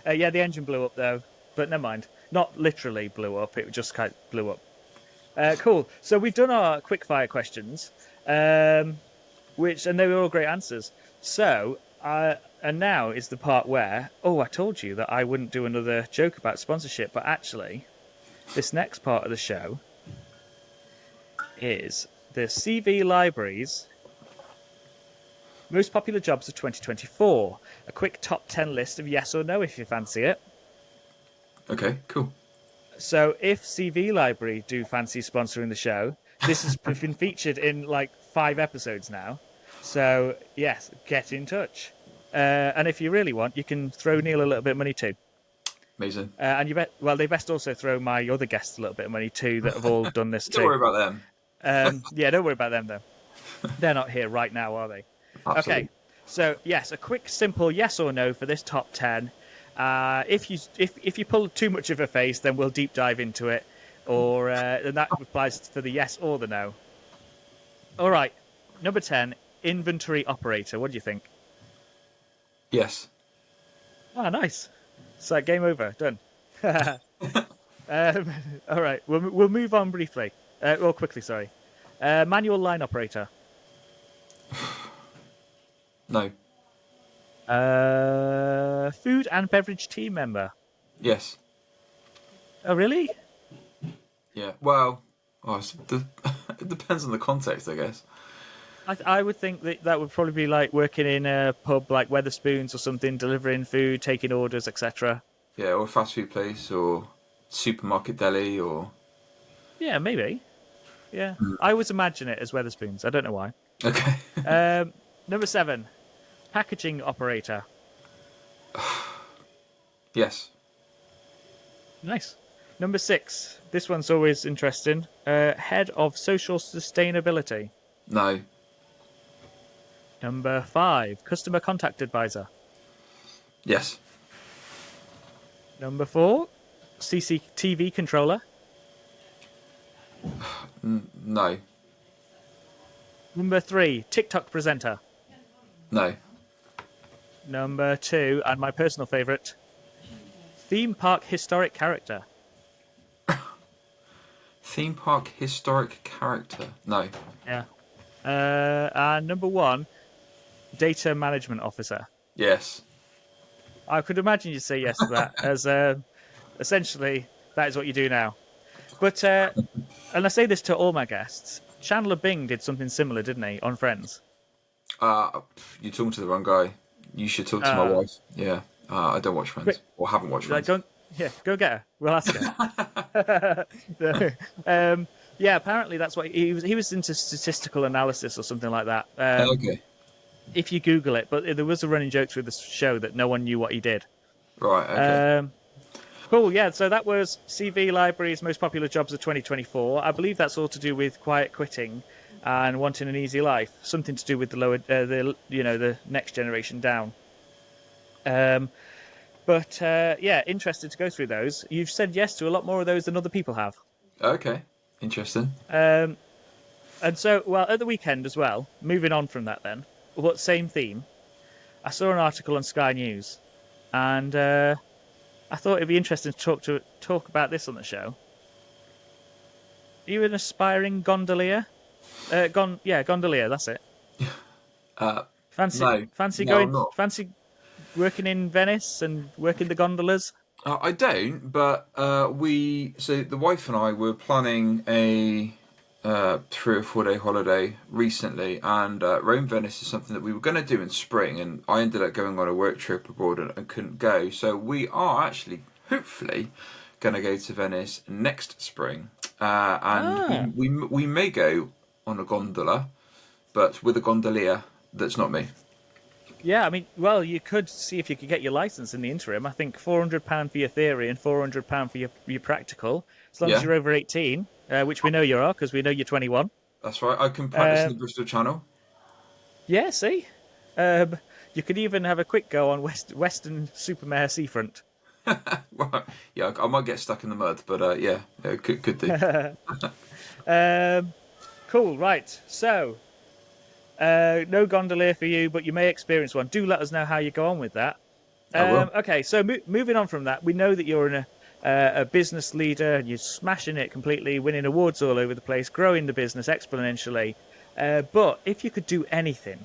yeah. The engine blew up though, but never mind. Not literally blew up. It just kind of blew up. Cool. So we've done our quickfire questions, and they were all great answers. So, and now is the part where, I told you that I wouldn't do another joke about sponsorship, but actually, this next part of the show is the CV Libraries most popular jobs of 2024. A quick top 10 list of yes or no if you fancy it. Okay, cool. So if CV Library do fancy sponsoring the show, this has been featured in like 5 episodes now. So yes, get in touch. And if you really want, you can throw Neil a little bit of money too. Amazing. And you bet. Well, they best also throw my other guests a little bit of money too that have all done this Don't too. worry about them. Yeah, don't worry about them though. They're not here right now, are they? Okay. Absolutely. So yes, a quick, simple yes or no for this top 10. If you pull too much of a face, then we'll deep dive into it, or and that applies for the yes or the no. All right, number 10, inventory operator. What do you think? Yes. Ah, nice. It's like game over, done. All right, we'll move on briefly, or quickly. Sorry, manual line operator. No. Food and beverage team member. Yes. Oh, really? Yeah. Well, it depends on the context, I guess. I would think that would probably be like working in a pub like Weatherspoons or something, delivering food, taking orders, etc. Yeah, or a fast food place, or supermarket deli, or Yeah, maybe. Yeah, I always imagine it as Weatherspoons. I don't know why. okay. Number 7, packaging operator. Yes. Nice. Number 6, this one's always interesting. Head of social sustainability. No. Number 5, customer contact advisor. Yes. Number 4, CCTV controller. No. Number 3, TikTok presenter. No. Number 2, and my personal favourite, theme park historic character. Theme park historic character. No. Yeah. And number 1, data management officer. Yes. I could imagine you'd say yes to that, as essentially that is what you do now. But and I say this to all my guests, Chandler Bing did something similar, didn't he, on Friends? You're talking to the wrong guy. You should talk to my Uh, wife. Yeah. I don't watch quick, Friends, or haven't watched like, Friends. go get her. We'll ask her. Yeah, apparently that's what he was. He was into statistical analysis or something like that. Okay. If you Google it, but there was a running joke through the show that no one knew what he did. Right. Okay. Cool, yeah. So that was CV Library's most popular jobs of 2024. I believe that's all to do with quiet quitting and wanting an easy life. Something to do with the lower, the next generation down. But yeah, interested to go through those. You've said yes to a lot more of those than other people have. Okay. Interesting. And so, well, at the weekend as well. Moving on from that, then, what same theme? I saw an article on Sky News, and I thought it'd be interesting to talk about this on the show. Are you an aspiring gondolier? Gondolier. That's it. Fancy, No. fancy No, I'm going, not. fancy working in Venice and working the gondolas. I don't, but so the wife and I were planning a 3 or 4 day holiday recently, and Rome Venice is something that we were going to do in spring, and I ended up going on a work trip abroad and couldn't go. So we are actually, hopefully, going to go to Venice next spring, and we may go on a gondola, but with a gondolier that's not me. Yeah, I mean, well, you could see if you could get your license in the interim. I think £400 for your theory and £400 for your practical, as long as Yeah, you're over 18, which we know you are because we know you're 21. that's right. I can practice in the Um, Bristol Channel. yeah, see, um, you could even have a quick go on Western Supermare Seafront. Right. Yeah, I might get stuck in the mud, but yeah, could do. Cool, right. So, no gondolier for you, but you may experience one. Do let us know how you go on with that. I will. Okay, so moving on from that, we know that you're a business leader and you're smashing it completely, winning awards all over the place, growing the business exponentially. But if you could do anything,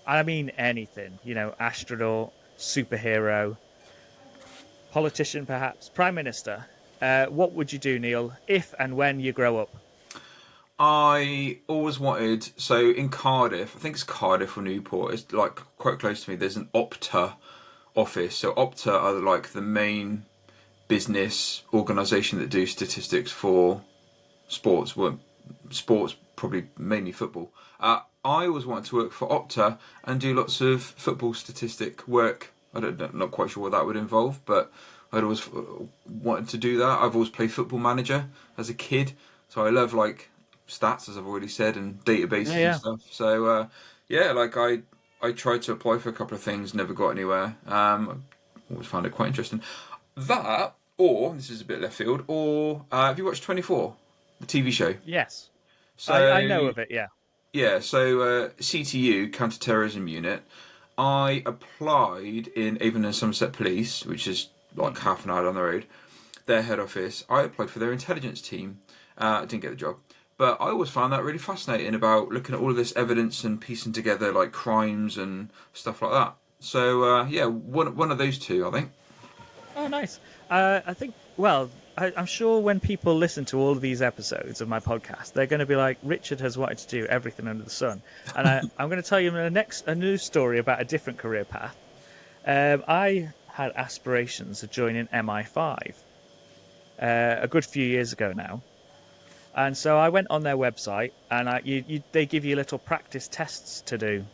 I mean anything, astronaut, superhero, politician perhaps, prime minister, what would you do, Neil, if and when you grow up? I always wanted, so in Cardiff, I think it's Cardiff or Newport, it's like quite close to me, there's an Opta office. So Opta are like the main business organisation that do statistics for sports. Well, sports, probably mainly football. I always wanted to work for Opta and do lots of football statistic work. Not quite sure what that would involve, but I'd always wanted to do that. I've always played Football Manager as a kid, so I love like stats, as I've already said, and Yeah, databases and yeah. stuff. So yeah, like I tried to apply for a couple of things, never got anywhere. I always found it quite interesting. That, or this is a bit left field, or have you watched 24, the TV show? Yes. I know So of it, yeah. yeah, so CTU, Counter-Terrorism Unit. I applied in Avon and Somerset Police, which is like half an hour down the road. Their head office. I applied for their intelligence team. I didn't get the job, but I always found that really fascinating about looking at all of this evidence and piecing together like crimes and stuff like that. So yeah, one of those two, I think. Oh, nice. I think, well, I'm sure when people listen to all of these episodes of my podcast, they're going to be like, Richard has wanted to do everything under the sun. And I'm going to tell you a new story about a different career path. I had aspirations of joining MI5 a good few years ago now. And so I went on their website, and they give you little practice tests to do.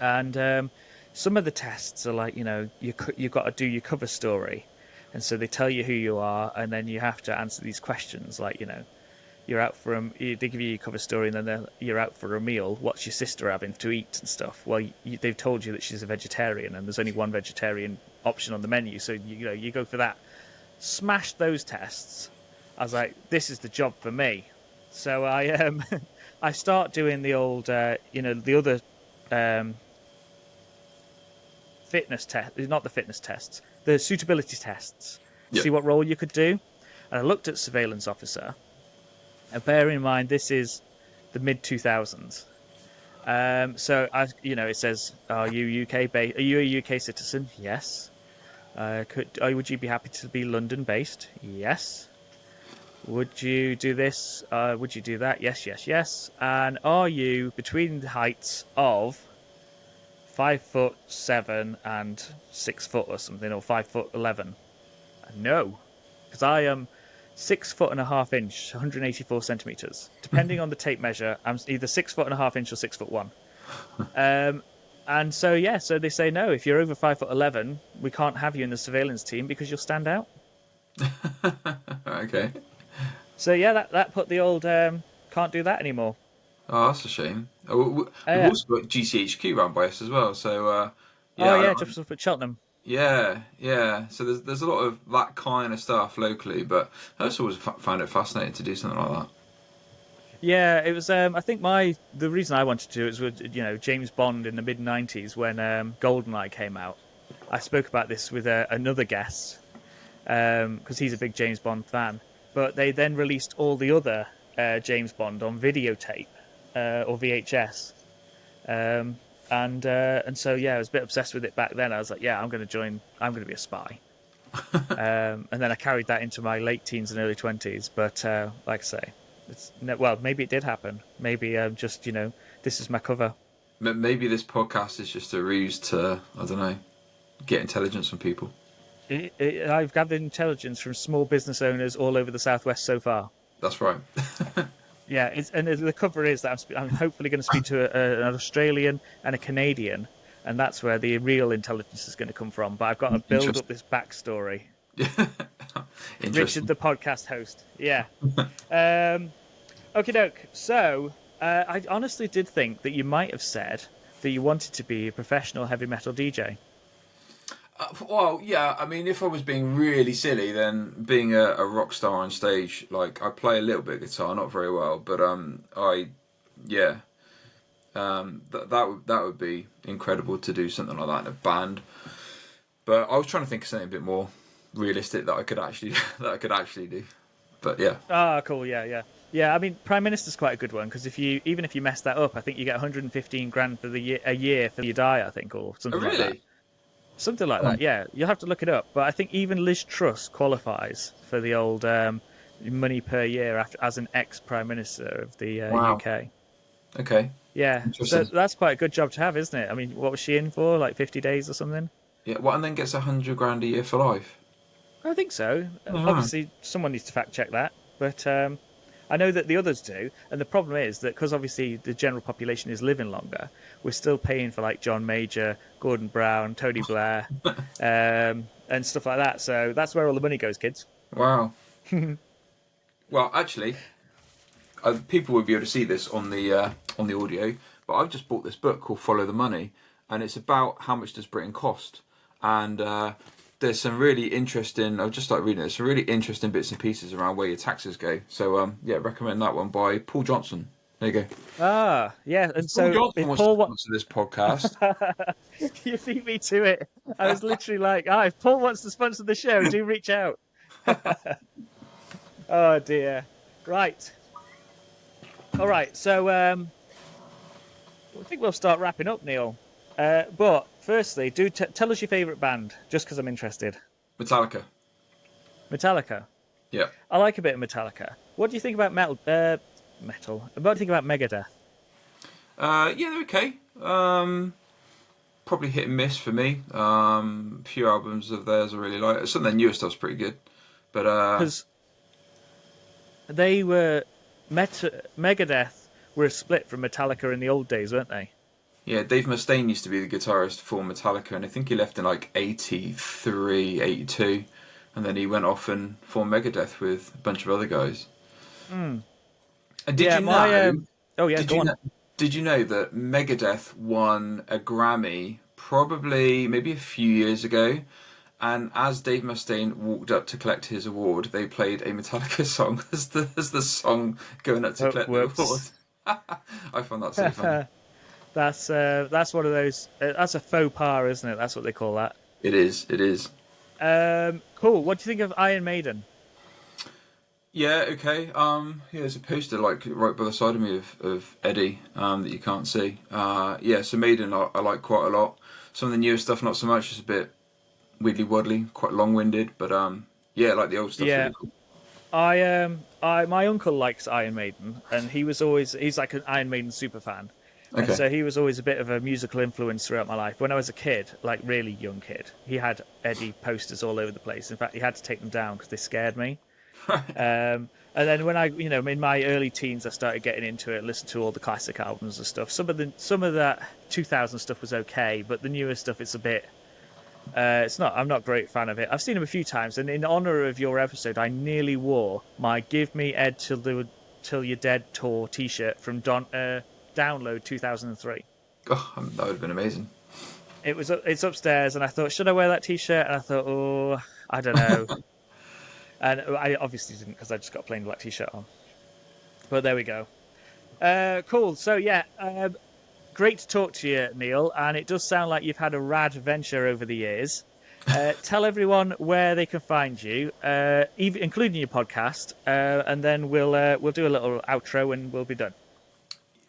And some of the tests are like, you've got to do your cover story. And so they tell you who you are, and then you have to answer these questions like, you're out for they give you your cover story, and then you're out for a meal. What's your sister having to eat and stuff? Well, they've told you that she's a vegetarian, and there's only one vegetarian option on the menu, so you go for that. Smashed those tests. I was like, this is the job for me. So I I start doing the old the other fitness test, not the fitness tests, the suitability tests. Yeah. See what role you could do. And I looked at surveillance officer. And bear in mind, this is the mid 2000s. So it says, are you Are you a UK citizen? Yes. Would you be happy to be London based? Yes. Would you do this? Would you do that? Yes, yes, yes. And are you between the heights of 5'7" and 6 foot or something, or 5'11"? No, because I am 6'1/2", 184 centimeters. Depending on the tape measure, I'm either 6'1/2" or 6'1". And so so they say no. If you're over 5'11", we can't have you in the surveillance team because you'll stand out. Okay. So that put the old can't do that anymore. Oh, that's a shame. We've Yeah. also got GCHQ round by us as well. So Oh yeah, yeah, just up at Cheltenham. yeah. So there's a lot of that kind of stuff locally, but I just always found it fascinating to do something like that. Yeah, it was. I think the reason I wanted to do it was with James Bond in the mid-90s when GoldenEye came out. I spoke about this with another guest because he's a big James Bond fan. But they then released all the other James Bond on videotape or VHS, and so I was a bit obsessed with it back then. I was like, I'm going to join. I'm going to be a spy. And then I carried that into my late teens and early 20s. But like I say, maybe it did happen. Maybe just this is my cover. Maybe this podcast is just a ruse to, I don't know, get intelligence from people. I've gathered intelligence from small business owners all over the southwest so far. That's right. Yeah, and the cover is that I'm hopefully going to speak to an Australian and a Canadian, and that's where the real intelligence is going to come from. But I've got to build up this backstory. Richard, the podcast host. Yeah. Okie doke. So I honestly did think that you might have said that you wanted to be a professional heavy metal DJ. Well, yeah. I mean, if I was being really silly, then being a rock star on stage, like I play a little bit of guitar, not very well, but that would be incredible to do something like that in a band. But I was trying to think of something a bit more realistic that I could actually do. But yeah. Ah, cool. Yeah. I mean, Prime Minister's quite a good one because even if you mess that up, I think you get 115 grand for a year for you die. I think, or something like that. Something like that, yeah. You'll have to look it up. But I think even Liz Truss qualifies for the old money per year after as an ex-prime minister of the Wow. UK. Okay. Yeah, so Interesting. that's quite a good job to have, isn't it? I mean, what was she in for? Like 50 days or something? Yeah. Well, and then gets 100 grand a year for life. I think so. Yeah. Obviously, someone needs to fact check that, but I know that the others do. And the problem is that because obviously the general population is living longer, we're still paying for like John Major, Gordon Brown, Tony Blair, and stuff like that. So that's where all the money goes, kids. Wow. Well, actually, people would be able to see this on the audio, but I've just bought this book called Follow the Money, and it's about how much does Britain cost, and there's some really interesting. I've just started reading it. Some really interesting bits and pieces around where your taxes go. So yeah, recommend that one by Paul Johnson. There you go. Ah, yeah. And Paul so Johnson if wants to Paul, sponsor this podcast. you beat me to it. I was literally like, "Ah, if Paul wants to sponsor the show, do reach out." Oh dear. Right. All right. So I think we'll start wrapping up, Neil. But firstly, do tell us your favourite band, just because I'm interested. Metallica. Metallica. Yeah. I like a bit of Metallica. What do you think about metal? Metal. What do you think about Megadeth? Yeah, they're okay. Probably hit and miss for me. A few albums of theirs I really like. Some of their newer stuff's pretty good, but Because they were Megadeth were a split from Metallica in the old days, weren't they? yeah, Dave Mustaine used to be the guitarist for Metallica, and I think he left in like 83, 82, and then he went off and formed Megadeth with a bunch of other guys. Mm. And Yeah, my oh yeah, did go you on. know, did you know that Megadeth won a Grammy probably maybe a few years ago? And as Dave Mustaine walked up to collect his award, they played a Metallica song as the song going up to Oh, collect the award. whoops. I found that so funny. That's one of those. That's a faux pas, isn't it? That's what they call that. It is. It is. Cool. What do you think of Iron Maiden? Yeah. Okay. Yeah. There's a poster like right by the side of me of Eddie that you can't see. Yeah. So Maiden I like quite a lot. Some of the newer stuff not so much. It's a bit widdly waddly, quite long winded. But yeah, like the old stuff's Yeah, really cool. my uncle likes Iron Maiden, and he's like an Iron Maiden super fan, and Okay. so he was always a bit of a musical influence throughout my life. When I was a kid, like really young kid, he had Eddie posters all over the place. In fact, he had to take them down because they scared me. And then when in my early teens, I started getting into it, listened to all the classic albums and stuff. Some of that 2000 stuff was okay, but the newer stuff, it's a bit. It's not. I'm not a great fan of it. I've seen him a few times, and in honor of your episode, I nearly wore my "Give Me Ed Till You're Dead" tour T-shirt from Download 2003. Oh, that would have been amazing. It's upstairs, and I thought, should I wear that T-shirt? And I thought, oh, I don't know. And I obviously didn't because I just got a plain black T-shirt on. But there we go. Cool. So yeah, great to talk to you, Neil. And it does sound like you've had a rad venture over the years. Tell everyone where they can find you, even including your podcast, and then we'll do a little outro and we'll be done.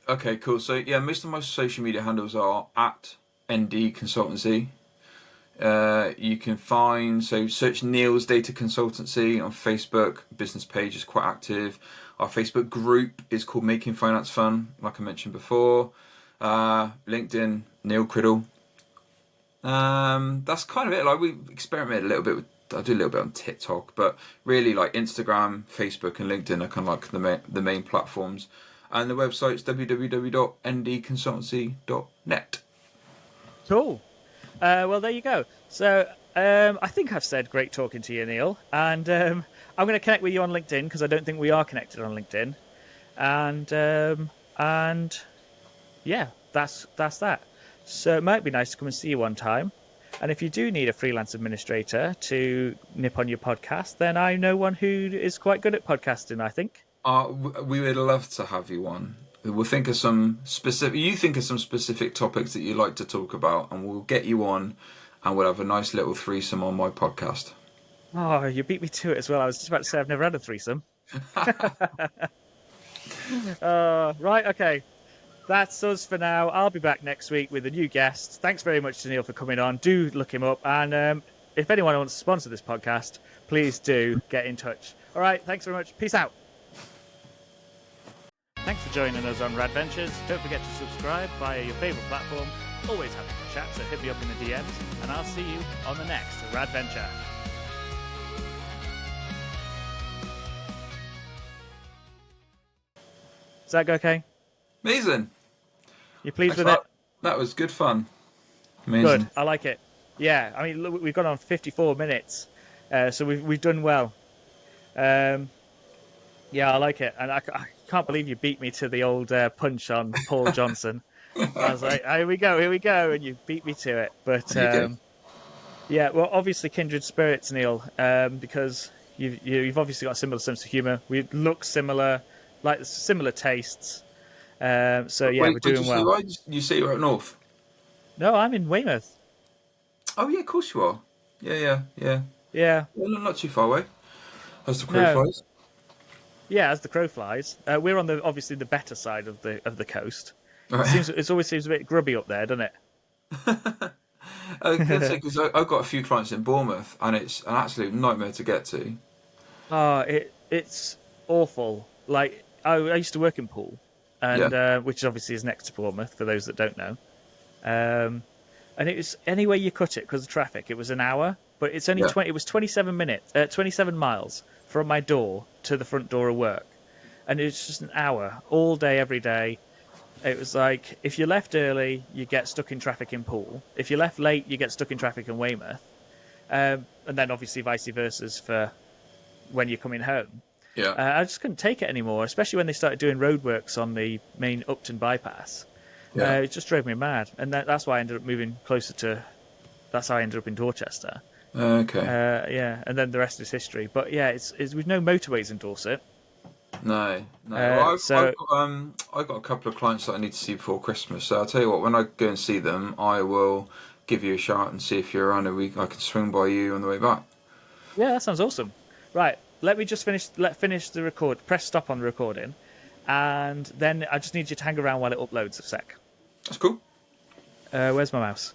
Okay, cool. So yeah, most of my social media handles are at ND Consultancy. You can search Neil's Data Consultancy on Facebook. Business page is quite active. Our Facebook group is called Making Finance Fun, like I mentioned before. LinkedIn, Neil Criddle. That's kind of it. Like we experiment a little bit with. I do a little bit on TikTok, but really like Instagram, Facebook, and LinkedIn are kind of like the main platforms. And the website's www.ndconsultancy.net. Cool. Well, there you go. So I think I've said great talking to you, Neil, and I'm going to connect with you on LinkedIn because I don't think we are connected on LinkedIn, and yeah, that's that. So it might be nice to come and see you one time. And if you do need a freelance administrator to nip on your podcast, then I know one who is quite good at podcasting, I think. We would love to have you on. We'll think of some specific. You think of some specific topics that you like to talk about, and we'll get you on, and we'll have a nice little threesome on my podcast. Oh, you beat me to it as well. I was just about to say I've never had a threesome. Right, okay. That's us for now. I'll be back next week with a new guest. Thanks very much to Neil for coming on. Do look him up. And if anyone wants to sponsor this podcast, please do get in touch. All right, thanks very much. Peace out. Thanks for joining us on Rad-Ventures. Don't forget to subscribe via your favourite platform. Always happy to chat, so hit me up in the DMs, and I'll see you on the next Rad-Venture. Does that go okay? Amazing. You pleased Thanks with for it? that was good fun. Good. Amazing. I like it. Yeah. I mean, look, we've gone on 54 minutes, so we've done well. Um, yeah, I like it, and I can't believe you beat me to the old punch on Paul Johnson. I was like, here we go, and you beat me to it. But You did. yeah, well, obviously kindred spirits, Neil, because you've obviously got a similar sense of humour. We look similar, like similar tastes. So yeah, we're Wait, did you doing say well. why? You say you're up north? No, I'm in Weymouth. Oh yeah, of course you are. Yeah. Yeah, Well, not too far away. As the crow no, flies. yeah. As the crow flies, we're on the obviously the better side of the coast. Right. It always seems a bit grubby up there, doesn't I was gonna say it? because I've got a few clients in Bournemouth, and it's an absolute nightmare to get to. Oh, it's awful. Like I used to work in Poole, Yeah, and which obviously is next to Bournemouth for those that don't know. Um, and it was any way you cut it because of traffic. It was an hour, but it's only yeah. 20. It was 27 minutes, 27 miles from my door to the front door of work, and it's just an hour all day, every day. It was like if you left early, you get stuck in traffic in Poole. If you left late, you get stuck in traffic in Weymouth. And then obviously vice versa for when you're coming home. Yeah, I just couldn't take it anymore, especially when they started doing roadworks on the main Upton bypass. yeah. It just drove me mad, and that's why I ended up moving closer to. That's how I ended up in Dorchester. Okay. Yeah, and then the rest is history. But yeah, it's with no motorways in Dorset. No, no. Well, So I've got a couple of clients that I need to see before Christmas. So I'll tell you what, when I go and see them, I will give you a shout and see if you're around, and I can swing by you on the way back. yeah, that sounds awesome. Right, let me just finish the record. Press stop on the recording, and then I just need you to hang around while it uploads a sec. That's cool. Where's my mouse?